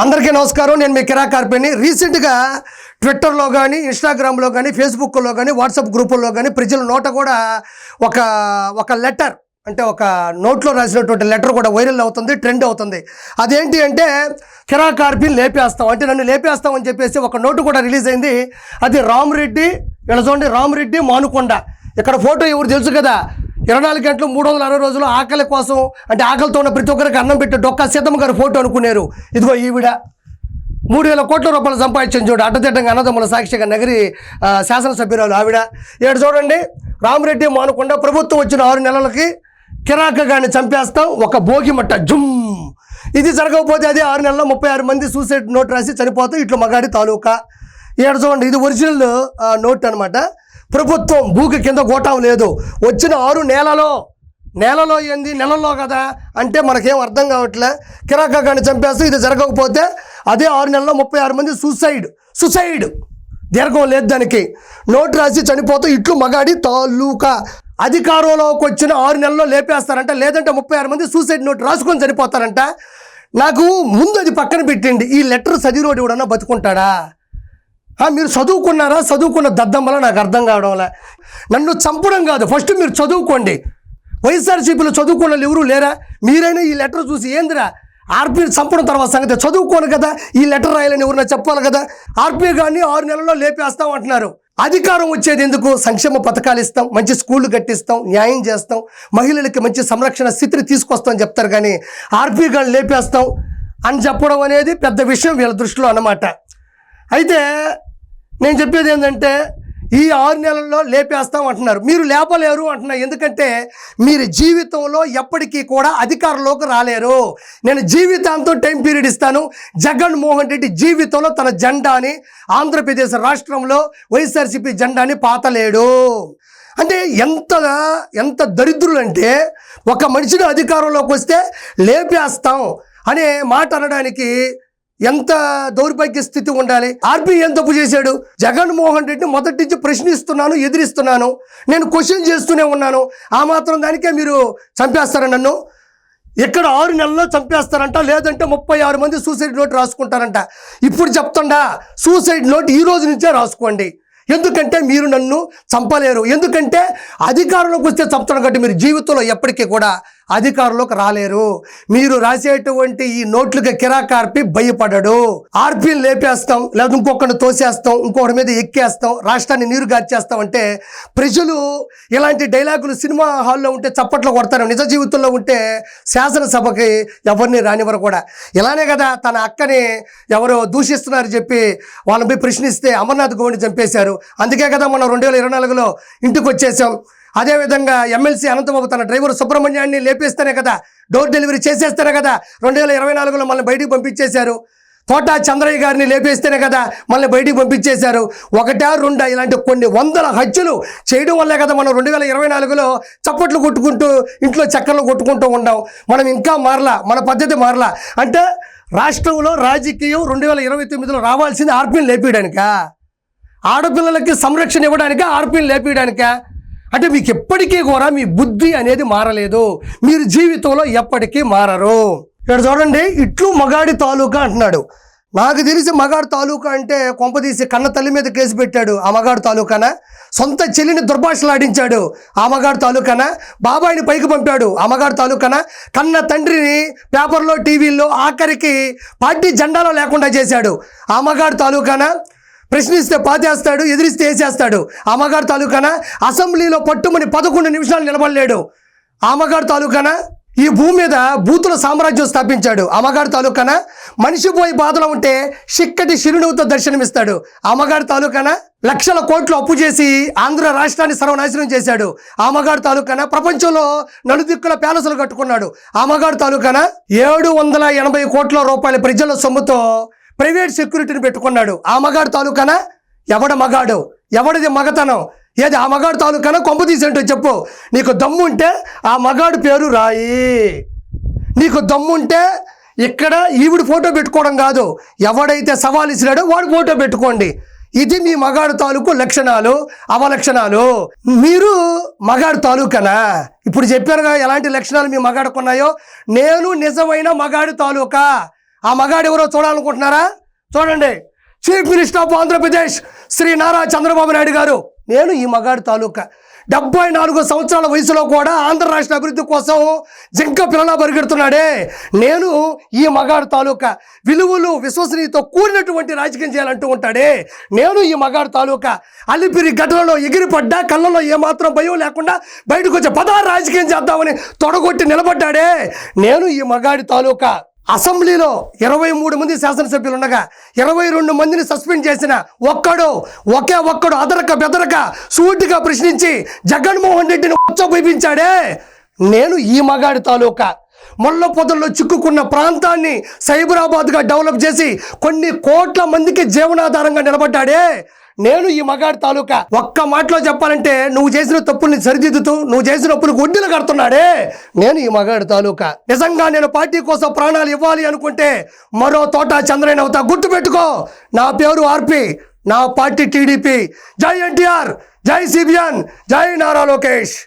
అందరికీ నమస్కారం. నేను మీ కిరా కార్పెని. రీసెంట్గా ట్విట్టర్లో కానీ, ఇన్స్టాగ్రామ్లో కానీ, ఫేస్బుక్లో కానీ, వాట్సాప్ గ్రూపుల్లో కానీ ప్రజల నోట కూడా ఒక లెటర్, అంటే ఒక నోట్లో రాసినటువంటి లెటర్ కూడా వైరల్ అవుతుంది, ట్రెండ్ అవుతుంది. అదేంటి అంటే కిరా కార్పెని లేపేస్తాం, అంటే నన్ను లేపేస్తాం అని చెప్పేసి ఒక నోటు కూడా రిలీజ్ అయింది. అది రామరెడ్డి, ఇలా చూడండి, రామరెడ్డి మానుకొండ. ఇక్కడ ఫోటో ఎవరు తెలుసు కదా, 24 గంటలు 360 రోజులు ఆకలి కోసం, అంటే ఆకలితో ఉన్న ప్రతి ఒక్కరికి అన్నం పెట్టి డొక్కా సీతమ్మ గారు ఫోటో అనుకున్నారు. ఇదిగో ఈవిడ 3,000 కోట్ల రూపాయలు సంపాదించింది చూడు, అడ్డదిడ్డంగా అన్నదమ్ముల సాక్షిగా నగరి శాసనసభ్యురాలు ఆవిడ. ఇక్కడ చూడండి, రామరెడ్డి మానుకొండ ప్రభుత్వం వచ్చిన 6 నెలలకి కిరాకగాన్ని చంపేస్తాం, ఒక భోగిమట్ట జుమ్. ఇది జరగకపోతే అదే 6 నెలల్లో 36 మంది సూసైడ్ నోట్ రాసి చనిపోతాం, ఇట్లా మగాడి తాలూకా. ఇక్కడ చూడండి, ఇది ఒరిజినల్ నోట్ అనమాట. ప్రభుత్వం భూకి కింద గోటం లేదు, వచ్చిన 6 నెలలో ఏంది, నెలల్లో కదా అంటే మనకేం అర్థం కావట్లే. కిరాకగాన్ని చంపేస్తే ఇది జరగకపోతే అదే 6 నెలల్లో 36 మంది సూసైడ్ దీర్ఘం లేదు దానికి, నోటు రాసి చనిపోతే ఇట్లు మగాడి తాలూకా. అధికారంలోకి వచ్చిన 6 నెలల్లో లేపేస్తారంట, లేదంటే 36 మంది సూసైడ్ నోట్ రాసుకొని చనిపోతారంట. నాకు ముందు అది పక్కన పెట్టండి, ఈ లెటర్ చదివినోడు ఎవడన్నా బతుకుంటాడా? మీరు చదువుకున్నారా? చదువుకున్న దద్దమ్మలా నాకు అర్థం కావడంలే. నన్ను చంపడం కాదు, ఫస్ట్ మీరు చదువుకోండి. వైఎస్ఆర్సీపీలో చదువుకున్న వాళ్ళు ఎవరు లేరా? మీరైనా ఈ లెటర్ చూసి ఏందిరా ఆర్పీని చంపడం తర్వాత సంగతి, చదువుకోను కదా, ఈ లెటర్ రాయాలని ఎవరైనా చెప్పాలి కదా. ఆర్పీ కానీ 6 నెలల్లో లేపేస్తాం అంటున్నారు. అధికారం వచ్చేది ఎందుకు? సంక్షేమ పథకాలు ఇస్తాం, మంచి స్కూళ్ళు కట్టిస్తాం, న్యాయం చేస్తాం, మహిళలకి మంచి సంరక్షణ స్థితిని తీసుకొస్తాం చెప్తారు. కానీ ఆర్పీ కానీ లేపేస్తాం అని చెప్పడం అనేది పెద్ద విషయం వీళ్ళ దృష్టిలో అన్నమాట. అయితే నేను చెప్పేది ఏంటంటే, ఈ 6 నెలల్లో లేపేస్తాం అంటున్నారు, మీరు లేపలేరు అంటున్నారు. ఎందుకంటే మీరు జీవితంలో ఎప్పటికీ కూడా అధికారంలోకి రాలేరు. నేను జీవితాంతం టైం పీరియడ్ ఇస్తాను. జగన్మోహన్ రెడ్డి జీవితంలో తన జెండాని, ఆంధ్రప్రదేశ్ రాష్ట్రంలో వైఎస్ఆర్సీపీ జెండాని పాతలేడు. అంటే ఎంత దరిద్రులు అంటే, ఒక మనిషిని అధికారంలోకి వస్తే లేపేస్తాం అనే మాట అనడానికి ఎంత దౌర్భాగ్య స్థితి ఉండాలి. ఆర్పీ ఏం తప్పు చేశాడు? జగన్మోహన్ రెడ్డిని మొదటి నుంచి ప్రశ్నిస్తున్నాను, ఎదిరిస్తున్నాను, నేను క్వశ్చన్ చేస్తూనే ఉన్నాను. ఆ మాత్రం దానికే మీరు చంపేస్తారా నన్ను? ఇక్కడ 6 నెలల్లో చంపేస్తారంట, లేదంటే 36 మంది సూసైడ్ నోట్ రాసుకుంటారంట. ఇప్పుడు చెప్తుండా, సూసైడ్ నోట్ ఈ రోజు నుంచే రాసుకోండి. ఎందుకంటే మీరు నన్ను చంపలేరు. ఎందుకంటే అధికారంలోకి వస్తే చంపుతాను కాబట్టి మీరు జీవితంలో ఎప్పటికీ కూడా అధికారంలోకి రాలేరు. మీరు రాసేటువంటి ఈ నోట్లకి కిరాక ఆర్పీ భయపడడు. ఆర్పీని లేపేస్తాం, లేదా ఇంకొకరిని తోసేస్తాం, ఇంకొకరి మీద ఎక్కేస్తాం, రాష్ట్రాన్ని నీరు గార్చేస్తాం అంటే ప్రజలు ఇలాంటి డైలాగులు సినిమా హాల్లో ఉంటే చప్పట్లు కొడతారు, నిజ జీవితంలో ఉంటే శాసనసభకి ఎవరిని రానివ్వరు కూడా. ఇలానే కదా తన అక్కని ఎవరో దూషిస్తున్నారు చెప్పి వాళ్ళని ప్రశ్నిస్తే అమర్నాథ్ గౌడ్ని చంపేశారు. అందుకే కదా మనం 2024లో ఇంటికి వచ్చేసాం. అదేవిధంగా ఎమ్మెల్సీ అనంతబాబు తన డ్రైవర్ సుబ్రహ్మణ్యాన్ని లేపేస్తేనే కదా, డోర్ డెలివరీ చేసేస్తేనే కదా 2024లో మళ్ళీ బయటికి పంపించేశారు. తోట చంద్రయ్య గారిని లేపేస్తేనే కదా మళ్ళీ బయటికి పంపించేశారు. 1, 2 ఇలాంటి కొన్ని వందల హత్యలు చేయడం వల్లే కదా మనం 2024లో చప్పట్లు కొట్టుకుంటూ ఇంట్లో చక్కర్లు కొట్టుకుంటూ ఉన్నాం. మనం ఇంకా మారలా, మన పద్ధతి మారలా. అంటే రాష్ట్రంలో రాజకీయం 2029లో రావాల్సింది ఆర్పీని లేపేయడానికా? ఆడపిల్లలకి సంరక్షణ ఇవ్వడానికా? ఆర్పీని లేపేయడానికా? అంటే మీకు ఎప్పటికీ కూడా మీ బుద్ధి అనేది మారలేదు, మీరు జీవితంలో ఎప్పటికీ మారరు. ఇక్కడ చూడండి, ఇట్లు మగాడి తాలూకా అంటున్నాడు. నాకు తెలిసి మగాడు తాలూకా అంటే కొంపదీసి కన్న తల్లి మీద కేసు పెట్టాడు ఆ మగాడు తాలూకానా? సొంత చెల్లిని దుర్భాషలాడించాడు ఆ మగాడు తాలూకానా? బాబాయిని పైకి పంపాడు ఆ మగాడు తాలూకానా? కన్న తండ్రిని పేపర్లో, టీవీల్లో, ఆఖరికి పార్టీ జెండాలో లేకుండా చేశాడు ఆ మగాడు తాలూకానా? ప్రశ్నిస్తే పాతేస్తాడు, ఎదిరిస్తే వేసేస్తాడు ఆ మగాడు తాలూకానా? అసెంబ్లీలో పట్టుమని 11 నిమిషాలు నిలబడలేడు ఆ మగాడు తాలూకానా? ఈ భూమి మీద బూతుల సామ్రాజ్యం స్థాపించాడు ఆ మగాడు తాలూకానా? మనిషి పోయి బాధలో ఉంటే చిక్కటి చిరునవ్వుతో దర్శనమిస్తాడు ఆ మగాడు తాలూకానా? లక్షల కోట్లు అప్పు చేసి ఆంధ్ర రాష్ట్రాన్ని సర్వనాశనం చేశాడు ఆ మగాడు తాలూకానా? ప్రపంచంలో నలుదిక్కుల ప్యాలెస్లు కట్టుకున్నాడు ఆ మగాడు తాలూకానా? 780 కోట్ల రూపాయల ప్రజల సొమ్ముతో ప్రైవేట్ సెక్యూరిటీని పెట్టుకున్నాడు ఆ మగాడు తాలూకానా? ఎవడ మగాడు? ఎవడిది మగతనం? ఏది ఆ మగాడు తాలూకానా? కొంప తీసేంటో చెప్పు. నీకు దమ్ముంటే ఆ మగాడు పేరు రాయి. నీకు దమ్ముంటే ఇక్కడ ఈవిడ ఫోటో పెట్టుకోవడం కాదు, ఎవడైతే సవాల్ ఇచ్చినాడో వాడు ఫోటో పెట్టుకోండి. ఇది మీ మగాడు తాలూకు లక్షణాలు, అవలక్షణాలు. మీరు మగాడు తాలూకానా? ఇప్పుడు చెప్పారుగా ఎలాంటి లక్షణాలు మీ మగాడుకున్నాయో. నేను నిజమైన మగాడు తాలూకా. ఆ మగాడు ఎవరో చూడాలనుకుంటున్నారా? చూడండి, chief minister of Andhra Pradesh Shri Nara Chandrababu Naidu గారు. నేను ఈ మగాడు తాలూకా 74 సంవత్సరాల వయసులో కూడా ఆంధ్ర రాష్ట్ర అభివృద్ధి కోసం జింక పిల్లలా పరిగెడుతున్నాడే. నేను ఈ మగాడు తాలూకా విలువలు విశ్వసనీయతో కూడినటువంటి రాజకీయం చేయాలంటూ ఉంటాడే. నేను ఈ మగాడు తాలూకా అలిపిరి గడ్డలలో ఎగిరిపడ్డా కళ్ళలో ఏమాత్రం భయం లేకుండా బయటకు వచ్చే రాజకీయం చేద్దామని తొడగొట్టి నిలబడ్డాడే. నేను ఈ మగాడి తాలూకా అసెంబ్లీలో 23 మంది శాసనసభ్యులు ఉండగా 22 మందిని సస్పెండ్ చేసిన ఒకే ఒక్కడు అదరక బెదరక సూటిగా ప్రశ్నించి జగన్మోహన్ రెడ్డిని ఉచ్చబోయించాడే. నేను ఈ మగాడి తాలూకా ముళ్ళ పొదల్లో చిక్కుకున్న ప్రాంతాన్ని సైబరాబాద్గా డెవలప్ చేసి కొన్ని కోట్ల మందికి జీవనాధారంగా నిలబడ్డాడే. నేను ఈ మగాడి తాలూకా. ఒక్క మాటలో చెప్పాలంటే నువ్వు చేసిన తప్పుల్ని సరిదిద్దుతూ నువ్వు చేసిన తప్పులకు వడ్డీలు కడుతున్నాడే. నేను ఈ మగాడి తాలూకా. నిజంగా నేను పార్టీ కోసం ప్రాణాలు ఇవ్వాలి అనుకుంటే మరో తోట చంద్రయ్య అవుతా. గుర్తుపెట్టుకో, నా పేరు ఆర్పి, నా పార్టీ టీడీపీ. జై ఎన్టీఆర్, జై సిబిఎన్, జై నారా లోకేష్.